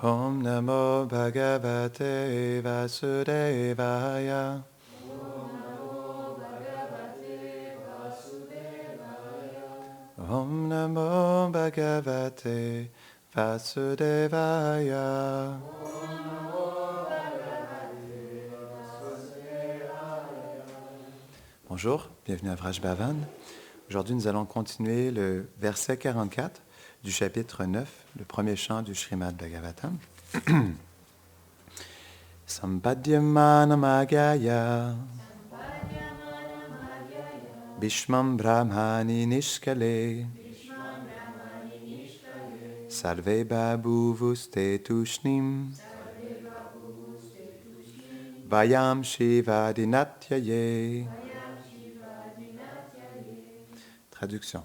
Om Namo Bhagavate Vasudevaya. Om Namo Bhagavate Vasudevaya. Bonjour, bienvenue à Vraj Bhavan. Aujourd'hui, nous allons continuer le verset 44 du chapitre 9, le premier chant du Srimad Bhagavatam. Sampadyamanamagaya Bhishmam Brahmani Nishkale Sarve Babhuvuste Tushnim Vayam Shivadinatyaye. Traduction.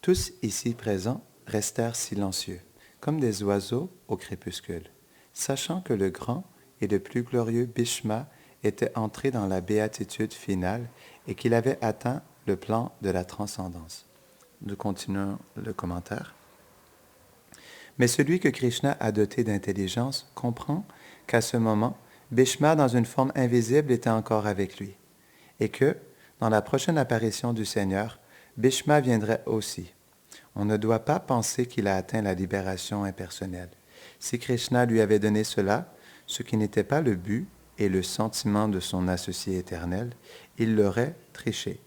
Tous ici présents restèrent silencieux, comme des oiseaux au crépuscule, sachant que le grand et le plus glorieux Bhishma était entré dans la béatitude finale et qu'il avait atteint le plan de la transcendance. Nous continuons le commentaire. Mais celui que Krishna a doté d'intelligence comprend qu'à ce moment, Bhishma, dans une forme invisible, était encore avec lui, et que, dans la prochaine apparition du Seigneur, Bhishma viendrait aussi. On ne doit pas penser qu'il a atteint la libération impersonnelle. Si Krishna lui avait donné cela, ce qui n'était pas le but et le sentiment de son associé éternel, il l'aurait triché.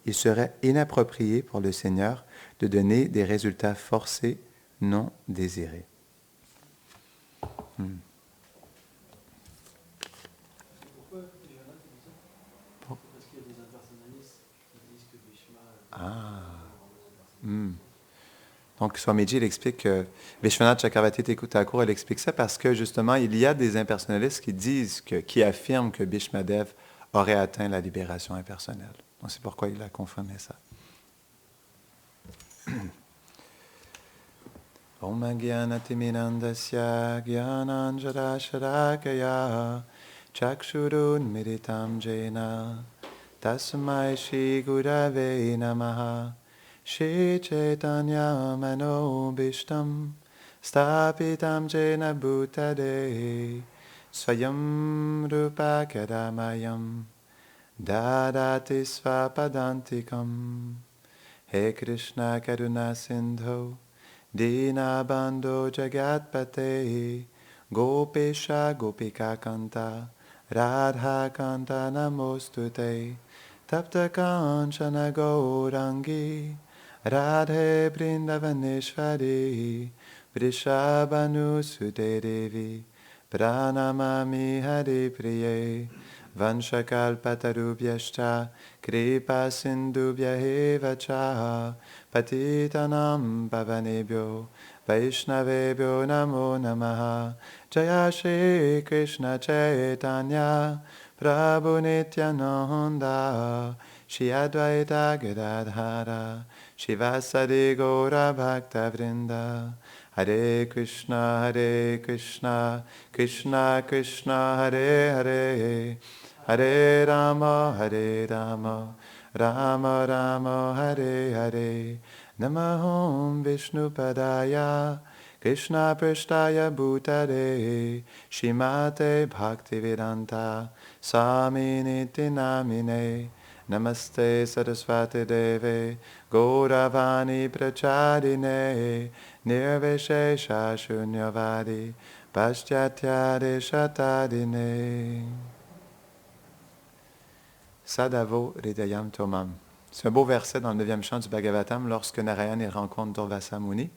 Il serait inapproprié pour le Seigneur de donner des résultats forcés, non désirés. Donc, Swamiji, il explique que Vishwanath Chakravarti Thakur, il explique ça parce que, justement, il y a des impersonnalistes qui affirment que Bhishmadev aurait atteint la libération impersonnelle. Donc, c'est pourquoi il a confirmé ça. Om Agyanatimirandasya Gyananjara Sharakaya Chakshurun Miritam Jena Tasmai Shri Gurave Namaha Shri Chaitanya Manobishtam Stapitam Jena Bhutade Swayam Rupa Kadamayam Dadati Svapadantikam He Krishna Karuna Sindho Dinabandho Jagatpate Gopesha Gopika Kanta Radha Kanta Namostute Tapta Kanchana Gaurangi Radhe Brindavaneshwari Vrishabhanusute Devi Pranamami Hari Priye Vanshakalpatarubhyashcha Kripa Sindhubhya eva cha Patitanam Pavanebhyo Vaishnavebhyo Namo Namaha Jaya Shri Krishna Chaitanya Prabhu Nityananda Shri Advaita Gadadhara Shivasadi Gaura Bhakta Vrinda Hare Krishna Krishna Krishna Hare Hare Hare Rama Rama Rama Hare Hare Namahom Vishnupadaya Krishna Prishtaya Bhutare Shrimate Bhaktivedanta Swaminiti Namine Namaste Saraswati Deve Gauravani Pracharine Nirvishesha Shunyavadi Paschatya Shatadine. Sadavo Hridayam Tomam. C'est un beau verset dans le 9e chant du Bhagavatam lorsque Narayana rencontre Durvasa Muni,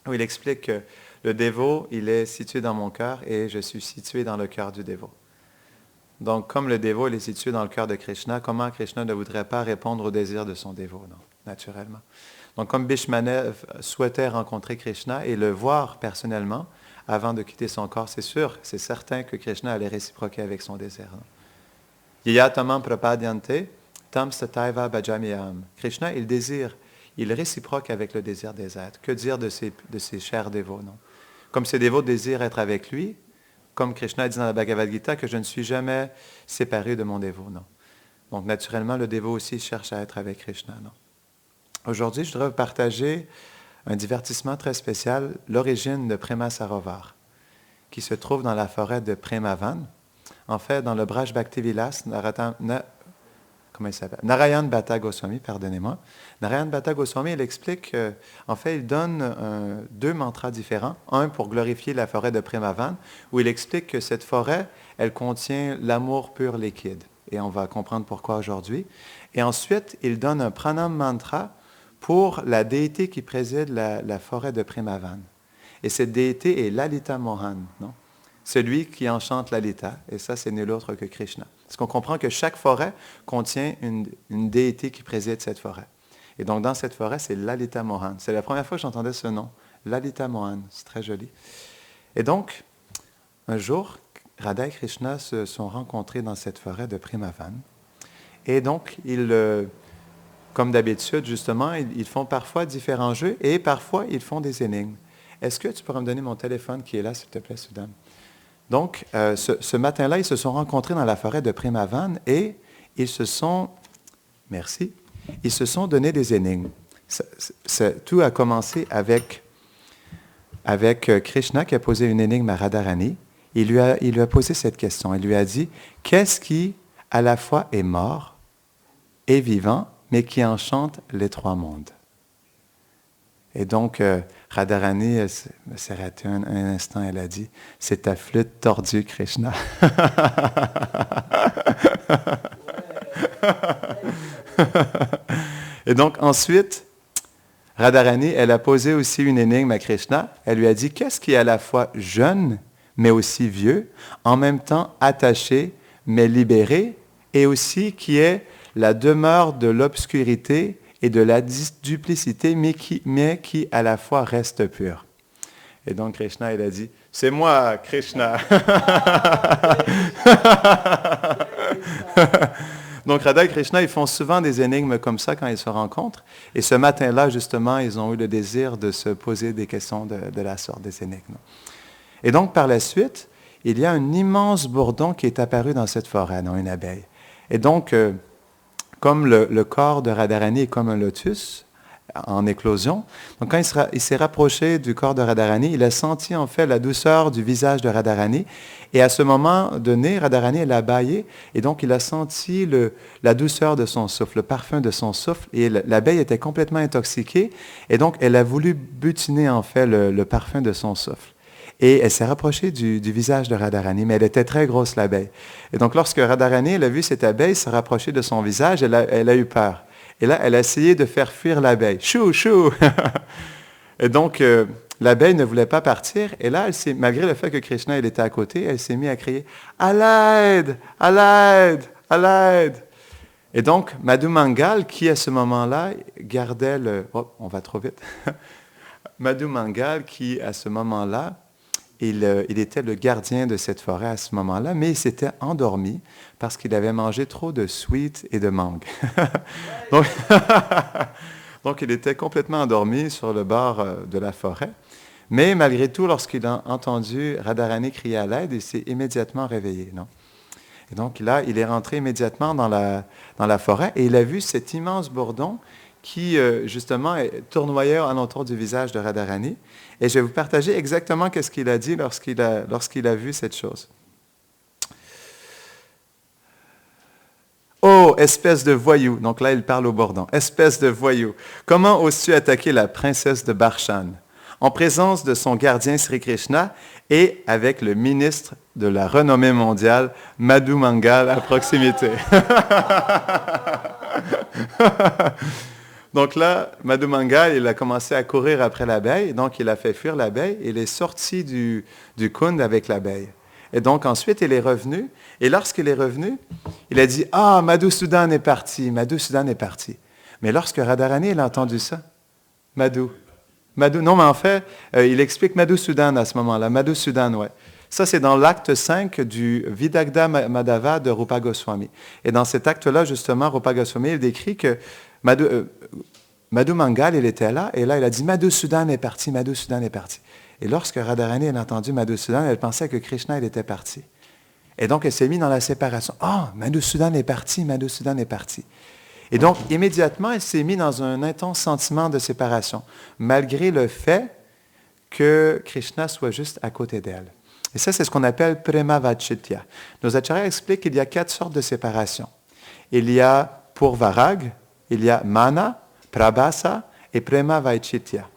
où il explique que le dévot, il est situé dans mon cœur et je suis situé dans le cœur du dévot. Donc, comme le dévot, il est situé dans le cœur de Krishna, comment Krishna ne voudrait pas répondre aux désirs de son dévot? Non, naturellement. Donc, comme Bhishmadev souhaitait rencontrer Krishna et le voir personnellement avant de quitter son corps, c'est sûr, c'est certain que Krishna allait réciproquer avec son désir. Yayatamam prapadyante tam sataiva bhajamyam. Krishna, il désire, il réciproque avec le désir des êtres. Que dire de ces chers dévots, non? Comme ces dévots désirent être avec lui, comme Krishna dit dans la Bhagavad Gita, que je ne suis jamais séparé de mon dévot, non. Donc, naturellement, le dévot aussi cherche à être avec Krishna, non. Aujourd'hui, je voudrais vous partager un divertissement très spécial, l'origine de Prema Sarovar, qui se trouve dans la forêt de Premavan. En fait, dans le Braj Bhaktivilas, comment il s'appelle? Narayan Bhatta Goswami, pardonnez-moi. Narayan Bhatta Goswami, il explique, en fait, il donne deux mantras différents. Un pour glorifier la forêt de Premavan, où il explique que cette forêt, elle contient l'amour pur liquide. Et on va comprendre pourquoi aujourd'hui. Et ensuite, il donne un pranam mantra pour la déité qui préside la forêt de Premavan. Et cette déité est Lalita Mohan, non? Celui qui enchante Lalita. Et ça, c'est nul autre que Krishna. Parce qu'on comprend que chaque forêt contient une déité qui préside cette forêt. Et donc, dans cette forêt, c'est Lalita Mohan. C'est la première fois que j'entendais ce nom. Lalita Mohan. C'est très joli. Et donc, un jour, Radha et Krishna se sont rencontrés dans cette forêt de Premavan. Et donc, comme d'habitude, justement, ils font parfois différents jeux et parfois, ils font des énigmes. Est-ce que tu pourrais me donner mon téléphone qui est là, s'il te plaît, Sudan? Donc, ce matin-là, ils se sont rencontrés dans la forêt de Premavan et ils se sont donné des énigmes. Tout a commencé avec Krishna qui a posé une énigme à Radharani. Il lui a posé cette question. Il lui a dit, qu'est-ce qui à la fois est mort et vivant, mais qui enchante les trois mondes? Et donc, Radharani s'est arrêtée un instant, elle a dit, c'est ta flûte tordue, Krishna. Et donc, ensuite, Radharani, elle a posé aussi une énigme à Krishna. Elle lui a dit, qu'est-ce qui est à la fois jeune, mais aussi vieux, en même temps attaché, mais libéré, et aussi qui est la demeure de l'obscurité et de la duplicité, mais qui à la fois reste pur. Et donc Krishna, il a dit, c'est moi, Krishna. Donc Radha et Krishna, ils font souvent des énigmes comme ça quand ils se rencontrent. Et ce matin-là, justement, ils ont eu le désir de se poser des questions de la sorte, des énigmes. Et donc, par la suite, il y a un immense bourdon qui est apparu dans cette forêt, non, une abeille. Et donc, comme le corps de Radharani est comme un lotus en éclosion, donc quand il s'est rapproché du corps de Radharani, il a senti en fait la douceur du visage de Radharani. Et à ce moment donné, Radharani, elle a bâillé, et donc il a senti la douceur de son souffle, le parfum de son souffle, et l'abeille était complètement intoxiquée, et donc elle a voulu butiner en fait le parfum de son souffle. Et elle s'est rapprochée du visage de Radharani, mais elle était très grosse, l'abeille. Et donc, lorsque Radharani elle a vu cette abeille se rapprocher de son visage, elle a eu peur. Et là, elle a essayé de faire fuir l'abeille. Chou, chou! Et donc, l'abeille ne voulait pas partir. Et là, malgré le fait que Krishna il était à côté, elle s'est mise à crier « À l'aide! À l'aide! À l'aide !» Et donc, Madhu Mangal, qui à ce moment-là gardait Oh, on va trop vite. Madhu Mangal, qui à ce moment-là, il était le gardien de cette forêt à ce moment-là, mais il s'était endormi parce qu'il avait mangé trop de sweets et de mangue. Donc, il était complètement endormi sur le bord de la forêt. Mais malgré tout, lorsqu'il a entendu Radharani crier à l'aide, il s'est immédiatement réveillé. Non? Et donc là, il est rentré immédiatement dans la forêt et il a vu cet immense bourdon qui, justement, tournoyait alentour du visage de Radharani. Et je vais vous partager exactement ce qu'il a dit lorsqu'il a vu cette chose. « Oh, espèce de voyou !» Donc là, il parle au bourdon. « Espèce de voyou, comment oses-tu attaquer la princesse de Barshan en présence de son gardien Sri Krishna et avec le ministre de la renommée mondiale, Madhu Mangal, à proximité. » Donc là, Madhu Mangal, il a commencé à courir après l'abeille, donc il a fait fuir l'abeille, il est sorti du kund avec l'abeille. Et donc ensuite, il est revenu, et lorsqu'il est revenu, il a dit « Ah, Madhusudan est parti, Madhusudan est parti. » Mais lorsque Radharani a entendu ça, Madhu, non, mais en fait, il explique Madhusudan à ce moment-là, Madhusudan, ouais. Ça, c'est dans l'acte 5 du Vidagdha Madhava de Rupa Goswami. Et dans cet acte-là, justement, Rupa Goswami, il décrit que Madhu Mangal, il était là, et là, il a dit « Madhusudan est parti, Madhusudan est parti. » Et lorsque Radharani a entendu Madhusudan, elle pensait que Krishna, il était parti. Et donc, elle s'est mise dans la séparation. « Ah, Madhusudan est parti, Madhusudan est parti. » Et donc, immédiatement, elle s'est mise dans un intense sentiment de séparation, malgré le fait que Krishna soit juste à côté d'elle. Et ça, c'est ce qu'on appelle prema vachitya. Nos acharyas expliquent qu'il y a 4 sortes de séparation. Il y a purvarag, il y a mana, prabhasa et prema vachitya.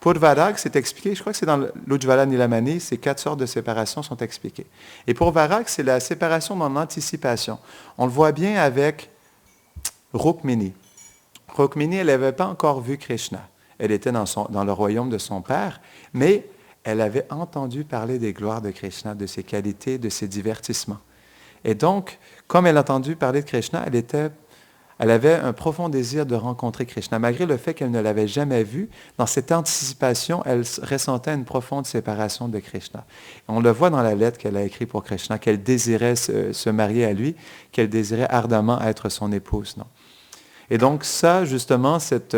Purvarag, c'est expliqué, je crois que c'est dans l'Ujjvala Nilamani, ces 4 sortes de séparation sont expliquées. Et purvarag, c'est la séparation dans l'anticipation. On le voit bien avec Rukmini. Rukmini, elle n'avait pas encore vu Krishna. Elle était dans le royaume de son père, mais elle avait entendu parler des gloires de Krishna, de ses qualités, de ses divertissements. Et donc, comme elle a entendu parler de Krishna, elle avait un profond désir de rencontrer Krishna. Malgré le fait qu'elle ne l'avait jamais vu, dans cette anticipation, elle ressentait une profonde séparation de Krishna. On le voit dans la lettre qu'elle a écrite pour Krishna, qu'elle désirait se marier à lui, qu'elle désirait ardemment être son épouse. Non? Et donc ça, justement, cette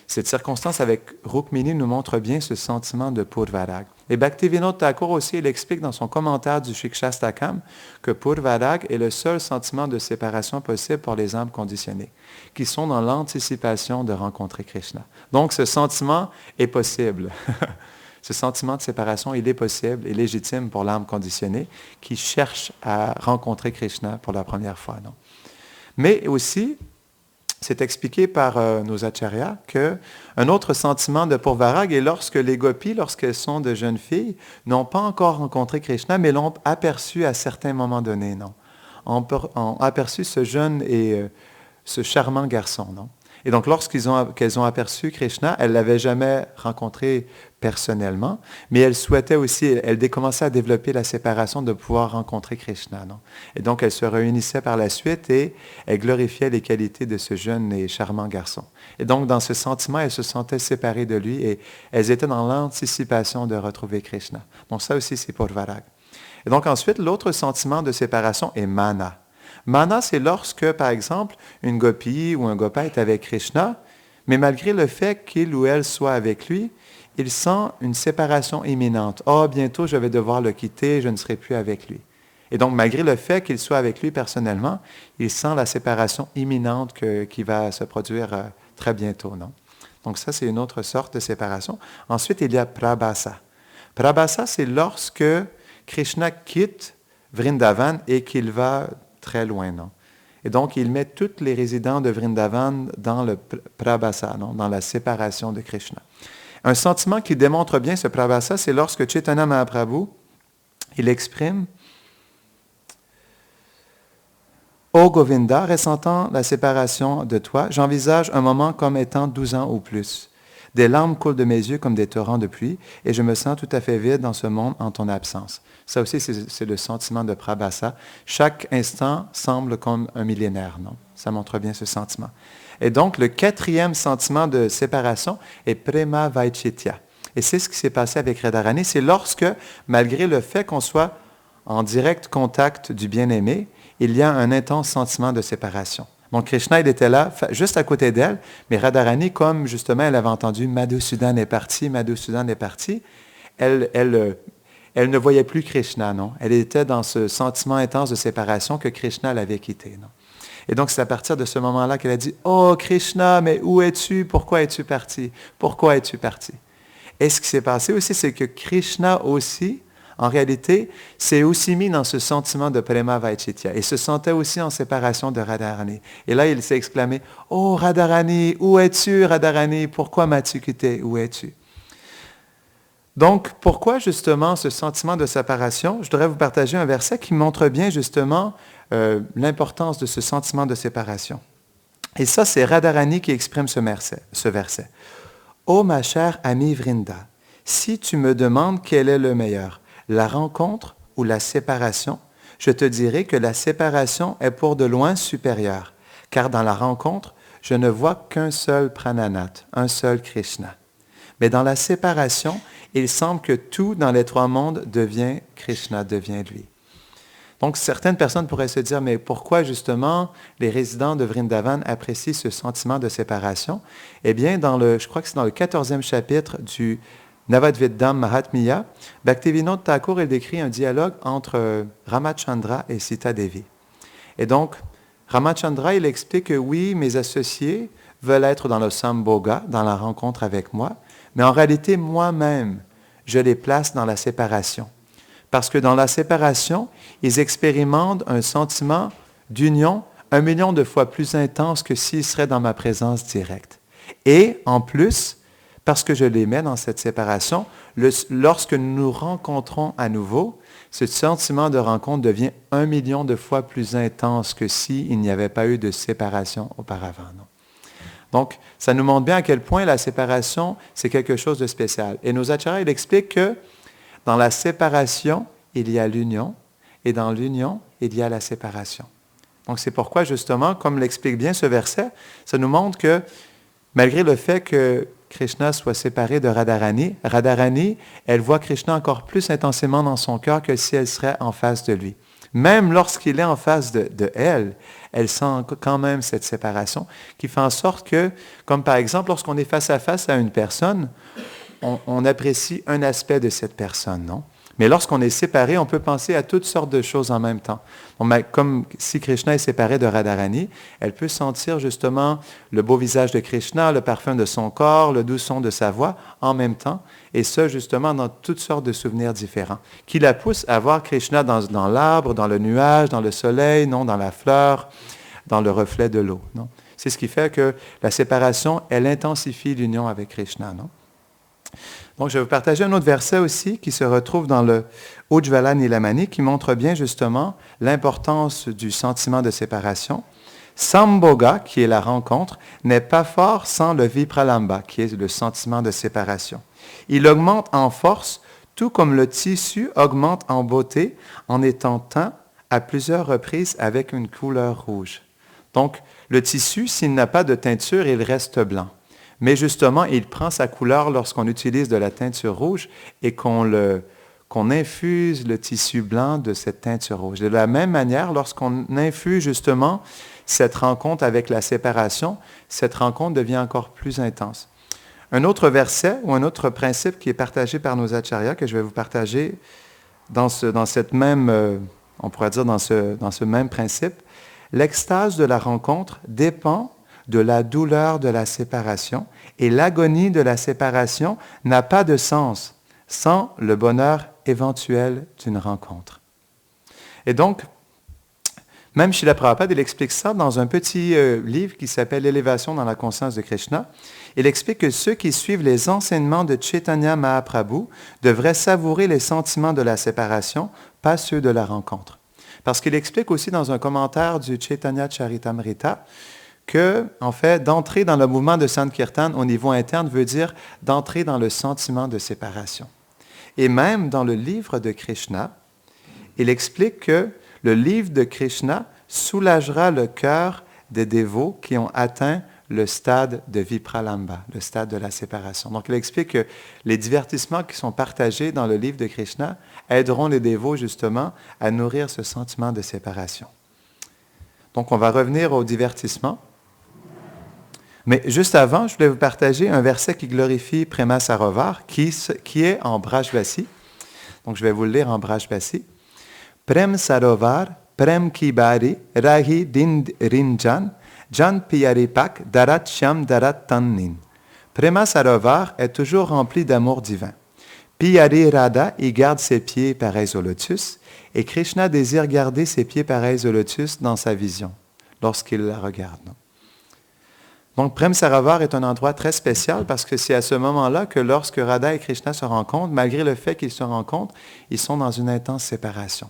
circonstance avec Rukmini nous montre bien ce sentiment de Purvarag. Et Bhaktivinoda Thakur aussi, il explique dans son commentaire du Shikshastakam que Purvarag est le seul sentiment de séparation possible pour les âmes conditionnées, qui sont dans l'anticipation de rencontrer Krishna. Donc ce sentiment est possible. Ce sentiment de séparation, il est possible et légitime pour l'âme conditionnée qui cherche à rencontrer Krishna pour la première fois. Non? Mais aussi, c'est expliqué par nos acharyas qu'un autre sentiment de purvarag est lorsque les gopis, lorsqu'elles sont de jeunes filles, n'ont pas encore rencontré Krishna, mais l'ont aperçu à certains moments donnés, non? Ont aperçu ce jeune et ce charmant garçon, non? Et donc, qu'elles ont aperçu Krishna, elles ne l'avaient jamais rencontré personnellement, mais elles souhaitaient aussi, elles commençaient à développer la séparation de pouvoir rencontrer Krishna. Non? Et donc, elles se réunissaient par la suite et elles glorifiaient les qualités de ce jeune et charmant garçon. Et donc, dans ce sentiment, elles se sentaient séparées de lui et elles étaient dans l'anticipation de retrouver Krishna. Donc, ça aussi, c'est purvarag. Et donc, ensuite, l'autre sentiment de séparation est mana. Mana, c'est lorsque, par exemple, une gopi ou un gopa est avec Krishna, mais malgré le fait qu'il ou elle soit avec lui, il sent une séparation imminente. « Ah, bientôt, je vais devoir le quitter, je ne serai plus avec lui. » Et donc, malgré le fait qu'il soit avec lui personnellement, il sent la séparation imminente qui va se produire très bientôt. Non? Donc, ça, c'est une autre sorte de séparation. Ensuite, il y a prabhasa. Prabhasa, c'est lorsque Krishna quitte Vrindavan et qu'il va très loin, non? Et donc, il met tous les résidents de Vrindavan dans le prabhasa, non? Dans la séparation de Krishna. Un sentiment qui démontre bien ce prabhasa, c'est lorsque Chaitanya Mahaprabhu, il exprime « Ô Govinda, ressentant la séparation de toi, j'envisage un moment comme étant 12 ans ou plus. Des larmes coulent de mes yeux comme des torrents de pluie, et je me sens tout à fait vide dans ce monde en ton absence. » Ça aussi, c'est le sentiment de prabhasa. Chaque instant semble comme un millénaire, non? Ça montre bien ce sentiment. Et donc, le 4e sentiment de séparation est prema vaichitya. Et c'est ce qui s'est passé avec Radharani. C'est lorsque, malgré le fait qu'on soit en direct contact du bien-aimé, il y a un intense sentiment de séparation. Donc, Krishna, il était là, juste à côté d'elle, mais Radharani, comme justement elle avait entendu « Madhusudan est parti, Madhusudan est parti », elle ne voyait plus Krishna, non? Elle était dans ce sentiment intense de séparation que Krishna l'avait quitté, non? Et donc, c'est à partir de ce moment-là qu'elle a dit « Oh, Krishna, mais où es-tu? Pourquoi es-tu parti? Pourquoi es-tu parti? » Et ce qui s'est passé aussi, c'est que Krishna aussi, en réalité, s'est aussi mis dans ce sentiment de prema vaichitya et se sentait aussi en séparation de Radharani. Et là, il s'est exclamé « Oh, Radharani, où es-tu, Radharani? Pourquoi m'as-tu quitté? Où es-tu? » Donc, pourquoi justement ce sentiment de séparation? Je voudrais vous partager un verset qui montre bien justement l'importance de ce sentiment de séparation. Et ça, c'est Radharani qui exprime ce verset. « Ô ma chère amie Vrinda, si tu me demandes quel est le meilleur, la rencontre ou la séparation, je te dirai que la séparation est pour de loin supérieure, car dans la rencontre, je ne vois qu'un seul Prananat, un seul Krishna. Mais dans la séparation, il semble que tout dans les 3 mondes devient Krishna, devient lui. » Donc, certaines personnes pourraient se dire, mais pourquoi justement les résidents de Vrindavan apprécient ce sentiment de séparation? Eh bien, je crois que c'est dans le 14e chapitre du Navadvitam Mahatmya, Bhaktivinoda Thakur, il décrit un dialogue entre Ramachandra et Sita Devi. Et donc, Ramachandra, il explique que oui, mes associés veulent être dans le sambhoga, dans la rencontre avec moi, mais en réalité, moi-même, je les place dans la séparation. Parce que dans la séparation, ils expérimentent un sentiment d'union 1 million de fois plus intense que s'ils seraient dans ma présence directe. Et en plus, parce que je les mets dans cette séparation, lorsque nous nous rencontrons à nouveau, ce sentiment de rencontre devient 1 million de fois plus intense que s'il n'y avait pas eu de séparation auparavant. Non? Donc, ça nous montre bien à quel point la séparation, c'est quelque chose de spécial. Et nos acharyas, il explique que dans la séparation, il y a l'union, et dans l'union, il y a la séparation. Donc, c'est pourquoi, justement, comme l'explique bien ce verset, ça nous montre que, malgré le fait que Krishna soit séparé de Radharani, Radharani, elle voit Krishna encore plus intensément dans son cœur que si elle serait en face de lui. Même lorsqu'il est en face de elle, elle sent quand même cette séparation qui fait en sorte que, comme par exemple, lorsqu'on est face à une personne, on apprécie un aspect de cette personne, non? Mais lorsqu'on est séparé, on peut penser à toutes sortes de choses en même temps. Comme si Krishna est séparé de Radharani, elle peut sentir justement le beau visage de Krishna, le parfum de son corps, le doux son de sa voix en même temps, et ça justement dans toutes sortes de souvenirs différents, qui la poussent à voir Krishna dans l'arbre, dans le nuage, dans le soleil, non, dans la fleur, dans le reflet de l'eau. Non? C'est ce qui fait que la séparation, elle intensifie l'union avec Krishna. Non? Donc, je vais vous partager un autre verset aussi qui se retrouve dans le Ujjvala Nilamani, qui montre bien justement l'importance du sentiment de séparation. Sambhoga, qui est la rencontre, n'est pas fort sans le vipralamba, qui est le sentiment de séparation. Il augmente en force, tout comme le tissu augmente en beauté en étant teint à plusieurs reprises avec une couleur rouge. Donc, le tissu, s'il n'a pas de teinture, il reste blanc. Mais justement, il prend sa couleur lorsqu'on utilise de la teinture rouge et qu'on infuse le tissu blanc de cette teinture rouge. De la même manière, lorsqu'on infuse justement cette rencontre avec la séparation, cette rencontre devient encore plus intense. Un autre verset ou un autre principe qui est partagé par nos acharyas, que je vais vous partager dans cette même, on pourrait dire dans ce même principe, l'extase de la rencontre dépend de la douleur de la séparation, et l'agonie de la séparation n'a pas de sens sans le bonheur éventuel d'une rencontre. Et donc, même Srila Prabhupada, il explique ça dans un petit livre qui s'appelle « L'élévation dans la conscience de Krishna ». Il explique que ceux qui suivent les enseignements de Chaitanya Mahaprabhu devraient savourer les sentiments de la séparation, pas ceux de la rencontre. Parce qu'il explique aussi dans un commentaire du Chaitanya Charitamrita que, en fait, d'entrer dans le mouvement de Sankirtan au niveau interne veut dire d'entrer dans le sentiment de séparation. Et même dans le livre de Krishna, il explique que le livre de Krishna soulagera le cœur des dévots qui ont atteint le stade de Vipralamba, le stade de la séparation. Donc, il explique que les divertissements qui sont partagés dans le livre de Krishna aideront les dévots, justement, à nourrir ce sentiment de séparation. Donc, on va revenir au divertissement. Mais juste avant, je voulais vous partager un verset qui glorifie Prema Sarovar, qui est en Brajvasi. Donc, je vais vous le lire en Brajvasi. Prem Sarovar, Prem Kibari, Rahi Din Rinjan, Jan Piyaripak, Darat Shyam Darat Tannin. Prema Sarovar est toujours rempli d'amour divin. Piyari Radha y garde ses pieds pareils au lotus, et Krishna désire garder ses pieds pareils au lotus dans sa vision, lorsqu'il la regarde. Donc, Prem Sarovar est un endroit très spécial parce que c'est à ce moment-là que lorsque Radha et Krishna se rencontrent, malgré le fait qu'ils se rencontrent, ils sont dans une intense séparation.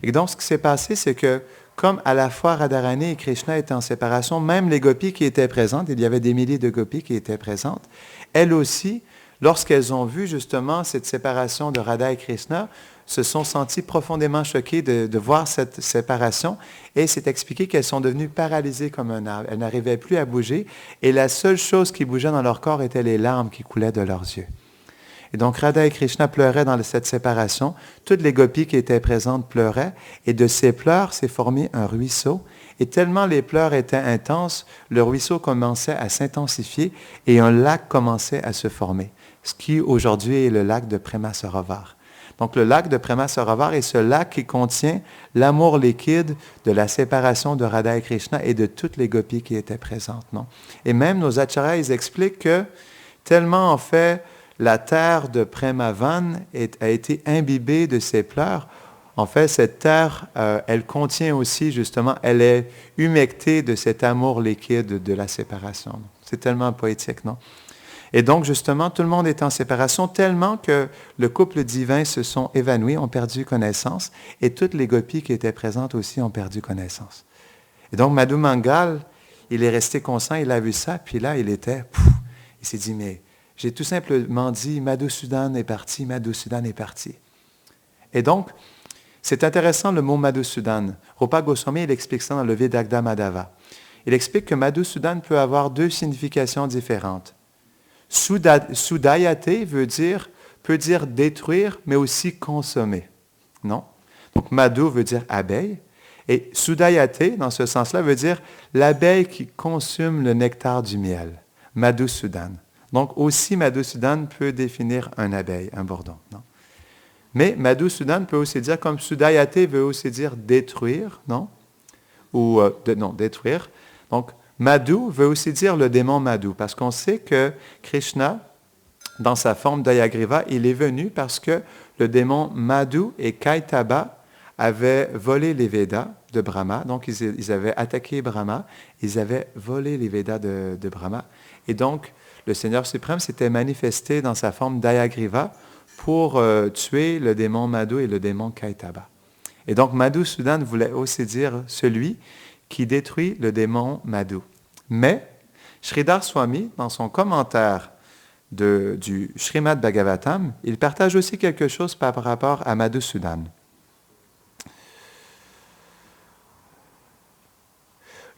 Et donc, ce qui s'est passé, c'est que, comme à la fois Radharani et Krishna étaient en séparation, même les gopis qui étaient présentes, il y avait des milliers de gopis qui étaient présentes, elles aussi, lorsqu'elles ont vu justement cette séparation de Radha et Krishna, se sont senties profondément choquées de voir cette séparation et c'est expliqué qu'elles sont devenues paralysées comme un arbre. Elles n'arrivaient plus à bouger et la seule chose qui bougeait dans leur corps étaient les larmes qui coulaient de leurs yeux. Et donc Radha et Krishna pleuraient dans cette séparation. Toutes les gopis qui étaient présentes pleuraient et de ces pleurs s'est formé un ruisseau. Et tellement les pleurs étaient intenses, le ruisseau commençait à s'intensifier et un lac commençait à se former, ce qui aujourd'hui est le lac de Prema Sarovar. Donc, le lac de Prema Sarovar est ce lac qui contient l'amour liquide de la séparation de Radha et Krishna et de toutes les gopis qui étaient présentes, non? Et même nos acharyas, ils expliquent que tellement, en fait, la terre de Premavan a été imbibée de ses pleurs. En fait, cette terre, elle contient aussi, justement, elle est humectée de cet amour liquide de la séparation. C'est tellement poétique, non? Et donc, justement, tout le monde est en séparation tellement que le couple divin se sont évanouis, ont perdu connaissance, et toutes les gopis qui étaient présentes aussi ont perdu connaissance. Et donc, Madhu Mangal, il est resté conscient, il a vu ça, puis là, il s'est dit, mais j'ai tout simplement dit, Madhusudan est parti, Madhusudan est parti. Et donc, c'est intéressant le mot Madhusudan. Rupa Goswami, il explique ça dans le Vedagda Madhava. Il explique que Madhusudan peut avoir deux significations différentes. Sudayate peut dire détruire, mais aussi consommer. Non? Donc, Madhu veut dire abeille. Et Sudayate, dans ce sens-là, veut dire l'abeille qui consomme le nectar du miel. Madhusudan. Donc, aussi, Madhusudan peut définir un abeille, un bourdon. Non? Mais Madhusudan peut aussi dire, comme Sudayate veut aussi dire détruire, non? Ou, détruire. Donc, Madhu veut aussi dire le démon Madhu, parce qu'on sait que Krishna, dans sa forme d'Ayagriva, il est venu parce que le démon Madhu et Kaitaba avaient volé les Védas de Brahma. Donc, ils avaient attaqué Brahma, ils avaient volé les Védas de Brahma. Et donc, le Seigneur suprême s'était manifesté dans sa forme d'Ayagriva pour tuer le démon Madhu et le démon Kaitaba. Et donc, Madhusudan voulait aussi dire celui qui détruit le démon Madhu. Mais, Sridhar Swami, dans son commentaire du Srimad Bhagavatam, il partage aussi quelque chose par rapport à Madhusudan.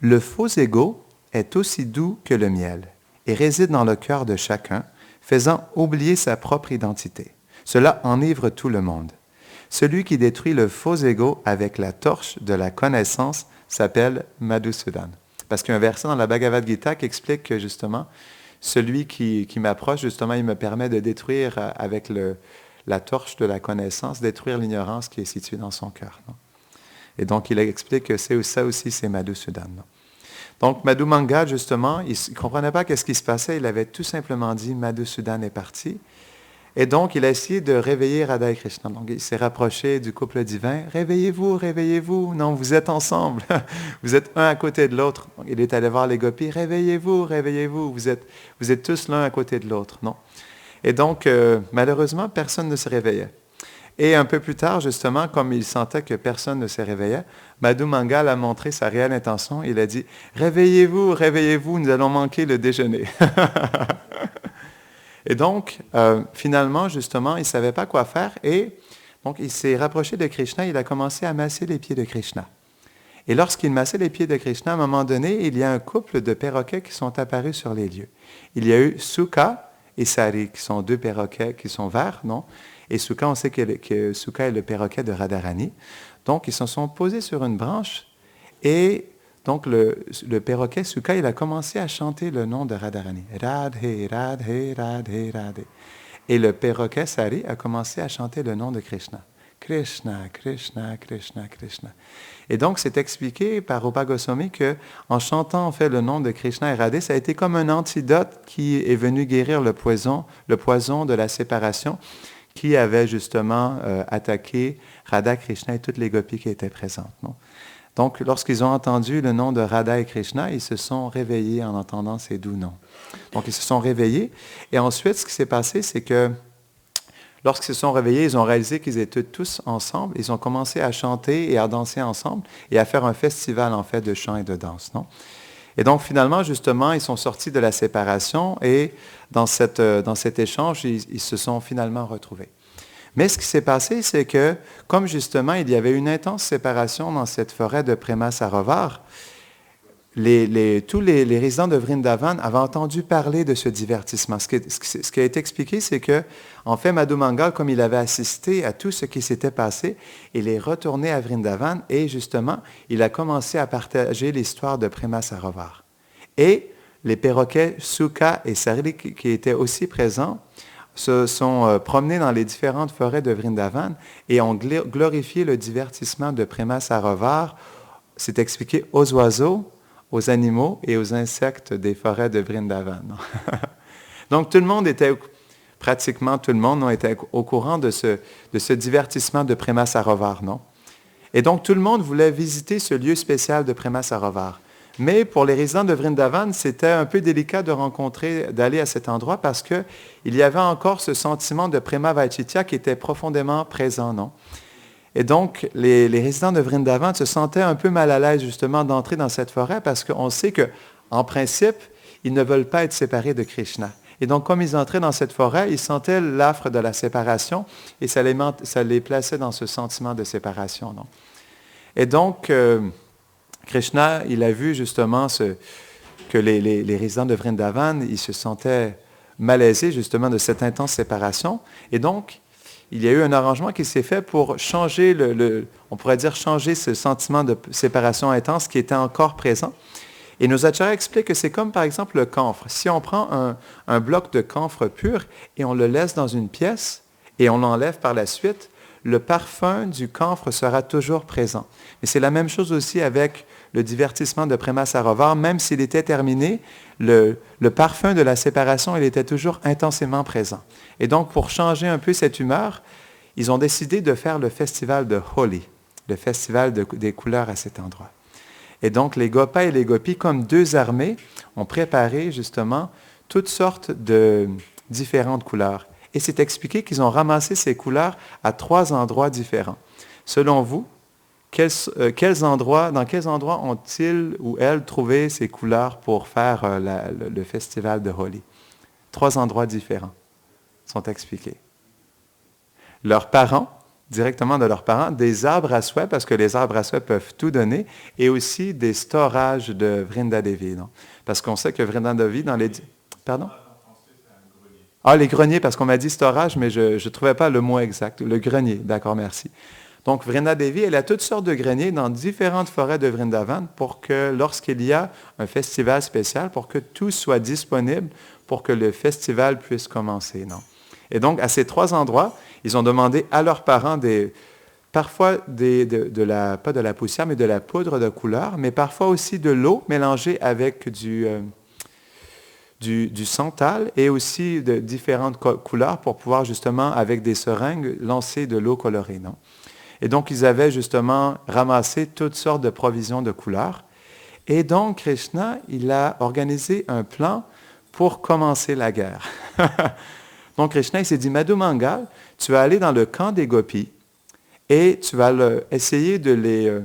Le faux ego est aussi doux que le miel et réside dans le cœur de chacun, faisant oublier sa propre identité. Cela enivre tout le monde. Celui qui détruit le faux ego avec la torche de la connaissance s'appelle Madhusudan. Parce qu'il y a un verset dans la Bhagavad Gita qui explique que justement, celui qui m'approche, justement, il me permet de détruire avec la torche de la connaissance, détruire l'ignorance qui est située dans son cœur. Non? Et donc, il explique que ça aussi, c'est Madhusudan. Non? Donc, Madhu Mangal, justement, il ne comprenait pas qu'est-ce qui se passait. Il avait tout simplement dit, Madhusudan est parti. Et donc, il a essayé de réveiller Radha et Krishna. Donc, il s'est rapproché du couple divin. Réveillez-vous, réveillez-vous. Non, vous êtes ensemble. Vous êtes un à côté de l'autre. Donc, il est allé voir les gopis. Réveillez-vous, réveillez-vous. Vous êtes tous l'un à côté de l'autre. Non? Et donc, malheureusement, personne ne se réveillait. Et un peu plus tard, justement, comme il sentait que personne ne se réveillait, Madhu Mangal a montré sa réelle intention. Il a dit, réveillez-vous, réveillez-vous, nous allons manquer le déjeuner. Et donc, finalement, justement, il ne savait pas quoi faire. Et donc, il s'est rapproché de Krishna. Il a commencé à masser les pieds de Krishna. Et lorsqu'il massait les pieds de Krishna, à un moment donné, il y a un couple de perroquets qui sont apparus sur les lieux. Il y a eu Sukha et Sari, qui sont deux perroquets qui sont verts, non? Et Sukha, on sait que Sukha est le perroquet de Radharani. Donc, ils se sont posés sur une branche. Et donc, le perroquet Sukha, il a commencé à chanter le nom de Radharani. Radhe, Radhe, Radhe, Radhe. Et le perroquet Sari a commencé à chanter le nom de Krishna. Krishna, Krishna, Krishna, Krishna. Et donc, c'est expliqué par Rupa Goswami qu'en chantant en fait le nom de Krishna et Radhe, ça a été comme un antidote qui est venu guérir le poison de la séparation qui avait justement attaqué Radha, Krishna et toutes les gopis qui étaient présentes. Non? Donc, lorsqu'ils ont entendu le nom de Radha et Krishna, ils se sont réveillés en entendant ces doux noms. Donc, ils se sont réveillés. Et ensuite, ce qui s'est passé, c'est que lorsqu'ils se sont réveillés, ils ont réalisé qu'ils étaient tous ensemble. Ils ont commencé à chanter et à danser ensemble et à faire un festival, en fait, de chant et de danse. Non? Et donc, finalement, justement, ils sont sortis de la séparation et dans cet échange, ils se sont finalement retrouvés. Mais ce qui s'est passé, c'est que, comme justement, il y avait une intense séparation dans cette forêt de Prema Sarovar, tous les résidents de Vrindavan avaient entendu parler de ce divertissement. Ce qui a été expliqué, c'est que, en fait, Madhu Mangal, comme il avait assisté à tout ce qui s'était passé, il est retourné à Vrindavan et, justement, il a commencé à partager l'histoire de Prema Sarovar. Et les perroquets Sukha et Sari, qui étaient aussi présents, se sont promenés dans les différentes forêts de Vrindavan et ont glorifié le divertissement de Prema Sarovar. C'est expliqué aux oiseaux, aux animaux et aux insectes des forêts de Vrindavan. Donc pratiquement tout le monde était au courant de ce divertissement de Prema Sarovar, non? Et donc tout le monde voulait visiter ce lieu spécial de Prema Sarovar. Mais pour les résidents de Vrindavan, c'était un peu délicat d'aller à cet endroit parce qu'il y avait encore ce sentiment de Prema Vaitshitya qui était profondément présent, non? Et donc, les résidents de Vrindavan se sentaient un peu mal à l'aise justement d'entrer dans cette forêt parce qu'on sait qu'en principe, ils ne veulent pas être séparés de Krishna. Et donc, comme ils entraient dans cette forêt, ils sentaient l'affre de la séparation et ça les plaçait dans ce sentiment de séparation, non? Et donc, Krishna, il a vu justement que les résidents de Vrindavan, ils se sentaient malaisés justement de cette intense séparation. Et donc, il y a eu un arrangement qui s'est fait pour changer on pourrait dire changer ce sentiment de séparation intense qui était encore présent. Et nos acharyas expliquent que c'est comme par exemple le camphre. Si on prend un bloc de camphre pur et on le laisse dans une pièce et on l'enlève par la suite, le parfum du camphre sera toujours présent. Mais c'est la même chose aussi avec le divertissement de Prema Sarovar. Même s'il était terminé, le parfum de la séparation, il était toujours intensément présent. Et donc, pour changer un peu cette humeur, ils ont décidé de faire le festival de Holi, le festival des couleurs à cet endroit. Et donc, les Gopas et les Gopis, comme deux armées, ont préparé justement toutes sortes de différentes couleurs. Et c'est expliqué qu'ils ont ramassé ces couleurs à 3 endroits différents. Selon vous, dans quels endroits ont-ils ou elles trouvé ces couleurs pour faire le festival de Holi? 3 endroits différents sont expliqués. Leurs parents, directement de leurs parents, des arbres à souhait, parce que les arbres à souhait peuvent tout donner, et aussi des storages de Vrindadevi. Non? Parce qu'on sait que Vrindadevi, dans les... Pardon? Ah, les greniers, parce qu'on m'a dit storage, mais je ne trouvais pas le mot exact. Le grenier, d'accord, merci. Donc, Vrindadevi, elle a toutes sortes de greniers dans différentes forêts de Vrindavan pour que, lorsqu'il y a un festival spécial, pour que tout soit disponible pour que le festival puisse commencer, non? Et donc, à ces 3 endroits, ils ont demandé à leurs parents parfois pas de la poussière, mais de la poudre de couleur, mais parfois aussi de l'eau mélangée avec du santal et aussi de différentes couleurs pour pouvoir justement, avec des seringues, lancer de l'eau colorée, non? Et donc, ils avaient justement ramassé toutes sortes de provisions de couleurs. Et donc, Krishna, il a organisé un plan pour commencer la guerre. Donc, Krishna, il s'est dit, Madhu Mangal, tu vas aller dans le camp des gopis et tu vas essayer de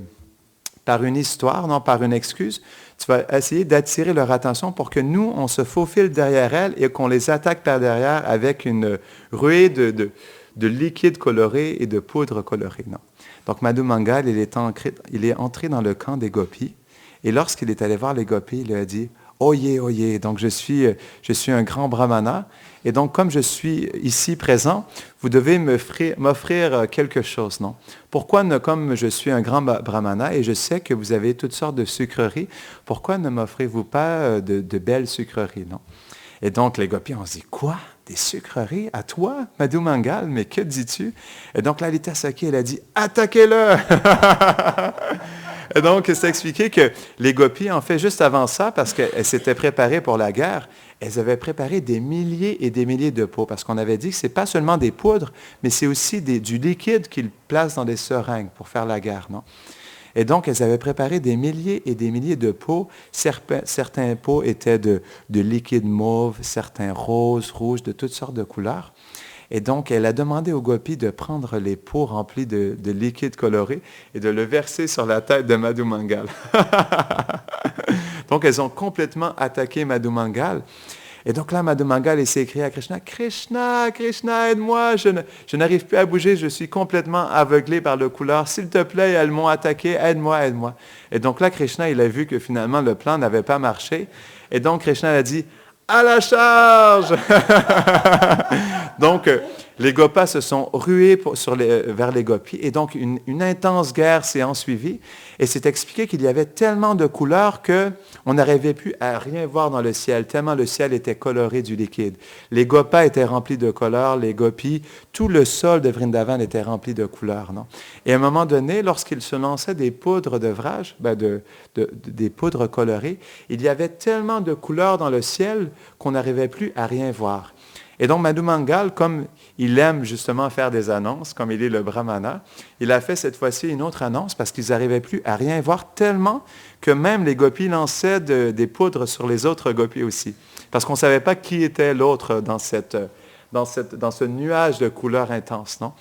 par une histoire, non par une excuse, tu vas essayer d'attirer leur attention pour que nous, on se faufile derrière elles et qu'on les attaque par derrière avec une ruée de liquide coloré et de poudre colorée. Non. Donc, Madhu Mangal, il est entré dans le camp des gopis et lorsqu'il est allé voir les gopis, il a dit, « Oyez, oyez, donc je suis un grand brahmana et donc comme je suis ici présent, vous devez m'offrir quelque chose, non? Pourquoi comme je suis un grand brahmana et je sais que vous avez toutes sortes de sucreries, pourquoi ne m'offrez-vous pas de belles sucreries, non? » Et donc les gopis ont dit, « Quoi? Des sucreries à toi, Madhu Mangal? Mais que dis-tu? » Et donc Lalita Sakhi, elle a dit, « Attaquez-le! » Et donc, c'est expliqué que les gopis, en fait, juste avant ça, parce qu'elles s'étaient préparées pour la guerre, elles avaient préparé des milliers et des milliers de pots, parce qu'on avait dit que ce n'est pas seulement des poudres, mais c'est aussi du liquide qu'ils placent dans des seringues pour faire la guerre, non? Et donc, elles avaient préparé des milliers et des milliers de pots. Certains pots étaient de liquide mauve, certains roses, rouges, de toutes sortes de couleurs. Et donc, elle a demandé aux gopis de prendre les pots remplis de liquide coloré et de le verser sur la tête de Madhu Mangal. Donc, elles ont complètement attaqué Madhu Mangal. Et donc là, Madhu Mangal s'est écrié à Krishna, « Krishna, Krishna, aide-moi, je n'arrive plus à bouger, je suis complètement aveuglé par le couleur. S'il te plaît, elles m'ont attaqué, aide-moi, aide-moi. » Et donc là, Krishna, il a vu que finalement, le plan n'avait pas marché. Et donc, Krishna a dit, « À la charge! » Donc, Les Gopas se sont rués vers les Gopis et donc une intense guerre s'est ensuivie et c'est expliqué qu'il y avait tellement de couleurs qu'on n'arrivait plus à rien voir dans le ciel, tellement le ciel était coloré du liquide. Les Gopas étaient remplis de couleurs, les Gopis, tout le sol de Vrindavan était rempli de couleurs. Non? Et à un moment donné, lorsqu'ils se lançaient des poudres d'œuvrage, des poudres colorées, il y avait tellement de couleurs dans le ciel qu'on n'arrivait plus à rien voir. Et donc, Madhu Mangal, comme il aime justement faire des annonces, comme il est le brahmana, il a fait cette fois-ci une autre annonce parce qu'ils n'arrivaient plus à rien voir tellement que même les gopis lançaient des poudres sur les autres gopis aussi. Parce qu'on ne savait pas qui était l'autre dans ce nuage de couleurs intenses, non?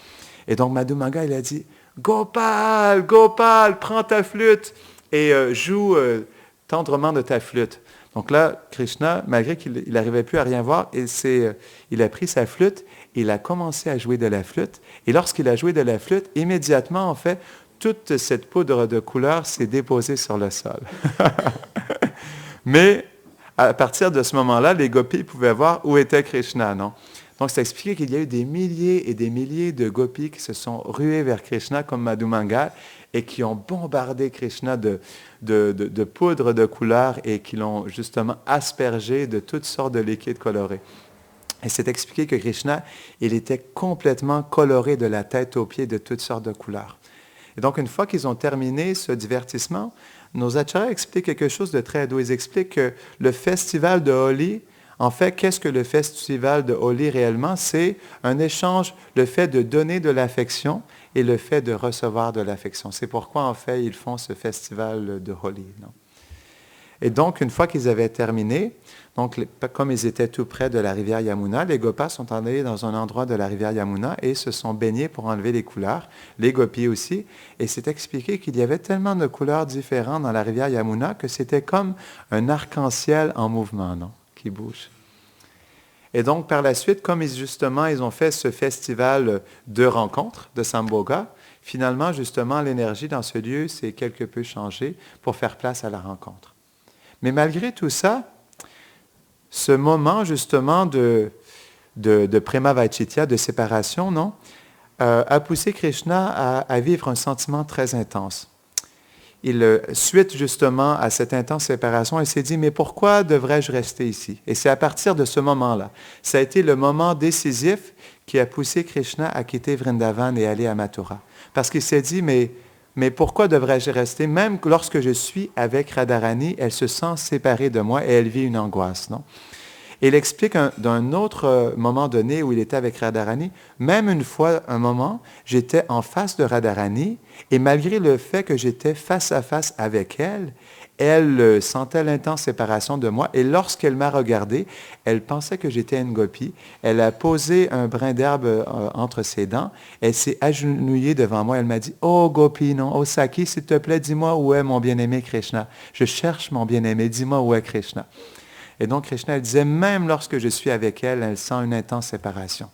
Et donc, Madhu Mangal, il a dit, « Gopal, Gopal, prends ta flûte et joue tendrement de ta flûte. » Donc là, Krishna, malgré qu'il n'arrivait plus à rien voir, il a pris sa flûte, il a commencé à jouer de la flûte. Et lorsqu'il a joué de la flûte, immédiatement, en fait, toute cette poudre de couleur s'est déposée sur le sol. Mais à partir de ce moment-là, les gopis pouvaient voir où était Krishna, non? Donc, c'est expliqué qu'il y a eu des milliers et des milliers de gopis qui se sont rués vers Krishna comme Madhu Mangal et qui ont bombardé Krishna de poudre de couleur et qui l'ont justement aspergé de toutes sortes de liquides colorés. Et c'est expliqué que Krishna, il était complètement coloré de la tête aux pieds de toutes sortes de couleurs. Et donc, une fois qu'ils ont terminé ce divertissement, nos acharyas expliquent quelque chose de très doux. Ils expliquent que le festival de Holi, en fait, qu'est-ce que le festival de Holi réellement? C'est un échange, le fait de donner de l'affection et le fait de recevoir de l'affection. C'est pourquoi, en fait, ils font ce festival de Holi. Non? Et donc, une fois qu'ils avaient terminé, donc, comme ils étaient tout près de la rivière Yamuna, les Gopas sont allés dans un endroit de la rivière Yamuna et se sont baignés pour enlever les couleurs, les Gopis aussi. Et c'est expliqué qu'il y avait tellement de couleurs différentes dans la rivière Yamuna que c'était comme un arc-en-ciel en mouvement, non? Qui bouge. Et donc, par la suite, comme ils ont fait ce festival de rencontres de Sambhoga, finalement, justement, l'énergie dans ce lieu s'est quelque peu changée pour faire place à la rencontre. Mais malgré tout ça, ce moment, justement, de Prema Vaitshitya, de séparation, non, a poussé Krishna à vivre un sentiment très intense. Suite justement à cette intense séparation, il s'est dit, mais pourquoi devrais-je rester ici? Et c'est à partir de ce moment-là. Ça a été le moment décisif qui a poussé Krishna à quitter Vrindavan et aller à Mathura. Parce qu'il s'est dit, mais pourquoi devrais-je rester? Même lorsque je suis avec Radharani, elle se sent séparée de moi et elle vit une angoisse, non? Et il explique d'un autre moment donné où il était avec Radharani, même une fois, un moment, j'étais en face de Radharani et malgré le fait que j'étais face à face avec elle, elle sentait l'intense séparation de moi et lorsqu'elle m'a regardé, elle pensait que j'étais une gopie. Elle a posé un brin d'herbe entre ses dents, elle s'est agenouillée devant moi, elle m'a dit « Oh gopi, non, oh Saki, s'il te plaît, dis-moi où est mon bien-aimé Krishna. Je cherche mon bien-aimé, dis-moi où est Krishna. » Et donc, Krishna, elle disait, même lorsque je suis avec elle, elle sent une intense séparation.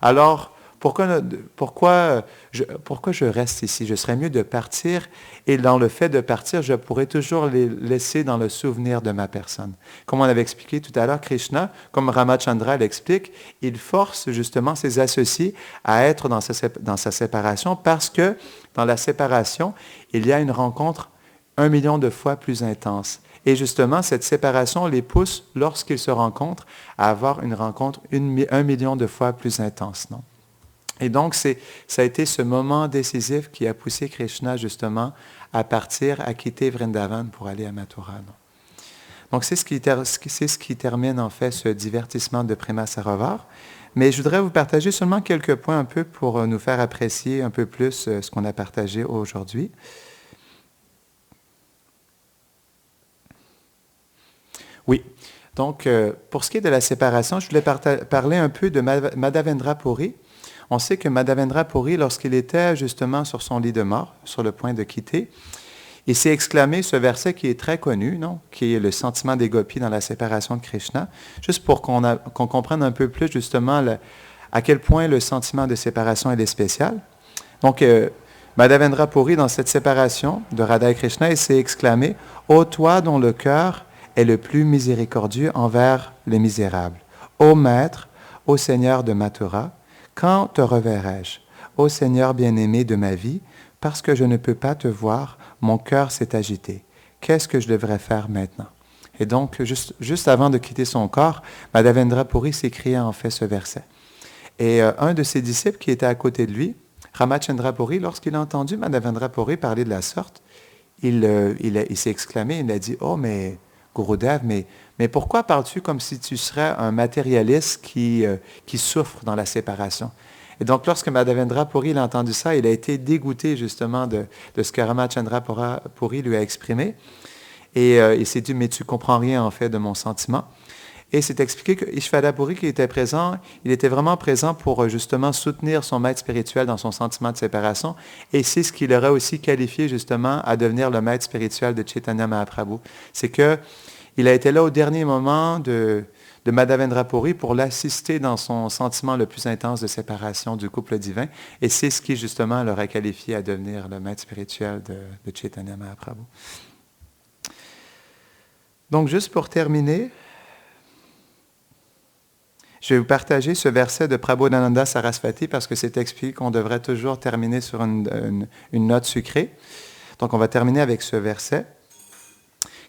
Alors, pourquoi je reste ici? Je serais mieux de partir, et dans le fait de partir, je pourrais toujours les laisser dans le souvenir de ma personne. Comme on avait expliqué tout à l'heure, Krishna, comme Ramachandra l'explique, il force justement ses associés à être dans sa séparation, parce que dans la séparation, il y a une rencontre 1 million de fois plus intense. Et justement, cette séparation les pousse, lorsqu'ils se rencontrent, à avoir une rencontre 1 million de fois plus intense. Non? Et donc, ça a été ce moment décisif qui a poussé Krishna, justement, à partir, à quitter Vrindavan pour aller à Mathura. Non? Donc, c'est ce qui termine, en fait, ce divertissement de Prema Sarovar. Mais je voudrais vous partager seulement quelques points un peu pour nous faire apprécier un peu plus ce qu'on a partagé aujourd'hui. Oui. Donc, pour ce qui est de la séparation, je voulais parler un peu de Madhavendra Puri. On sait que Madhavendra Puri, lorsqu'il était justement sur son lit de mort, sur le point de quitter, il s'est exclamé ce verset qui est très connu, non? Qui est le sentiment des gopis dans la séparation de Krishna, juste pour qu'on comprenne un peu plus justement à quel point le sentiment de séparation est spécial. Donc, Madhavendra Puri, dans cette séparation de Radha et Krishna, il s'est exclamé « Ô toi dont le cœur est le plus miséricordieux envers les misérables. Ô Maître, ô Seigneur de Mathura, Quand te reverrai-je? Ô Seigneur bien-aimé de ma vie, parce que je ne peux pas te voir, mon cœur s'est agité. Qu'est-ce que je devrais faire maintenant? Et donc, juste avant de quitter son corps, Madhavendra Puri s'écriait en fait ce verset. Et un de ses disciples qui était à côté de lui, Ramachandra Puri, lorsqu'il a entendu Madhavendra Puri parler de la sorte, il s'est exclamé, il a dit, « Oh, mais Gurudev, mais pourquoi parles-tu comme si tu serais un matérialiste qui souffre dans la séparation? » Et donc, lorsque Madhavendra Puri a entendu ça, il a été dégoûté justement de ce que Ramachandra Puri lui a exprimé. Et il s'est dit, « Mais tu comprends rien en fait de mon sentiment. » Et c'est expliqué que Ishvara Puri qui était présent, il était vraiment présent pour justement soutenir son maître spirituel dans son sentiment de séparation. Et c'est ce qui l'aurait aussi qualifié justement à devenir le maître spirituel de Chaitanya Mahaprabhu. C'est qu'il a été là au dernier moment de Madhavendra Puri pour l'assister dans son sentiment le plus intense de séparation du couple divin. Et c'est ce qui justement l'aurait qualifié à devenir le maître spirituel de Chaitanya Mahaprabhu. Donc juste pour terminer, je vais vous partager ce verset de Prabodhananda Sarasvati parce que c'est expliqué qu'on devrait toujours terminer sur une note sucrée. Donc on va terminer avec ce verset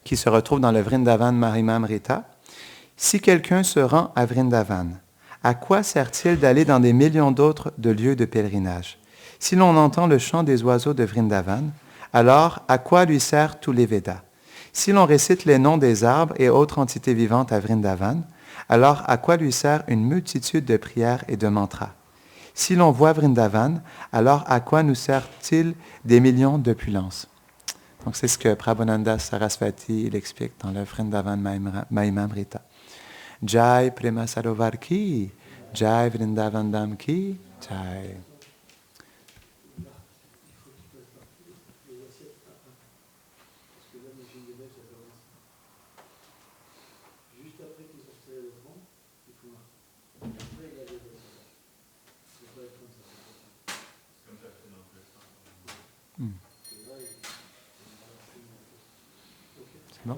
qui se retrouve dans le Vrindavan Marimamrita. Si quelqu'un se rend à Vrindavan, à quoi sert-il d'aller dans des millions d'autres de lieux de pèlerinage? Si l'on entend le chant des oiseaux de Vrindavan, alors à quoi lui servent tous les Védas? Si l'on récite les noms des arbres et autres entités vivantes à Vrindavan, alors à quoi lui sert une multitude de prières et de mantras? Si l'on voit Vrindavan, alors à quoi nous sert-il des millions d'opulences? Donc c'est ce que Prabhupada Sarasvati il explique dans le Vrindavan Mahimamrita. Jai Prema Sarovar ki, Jai Vrindavan Dham ki, Jai. C'est bon?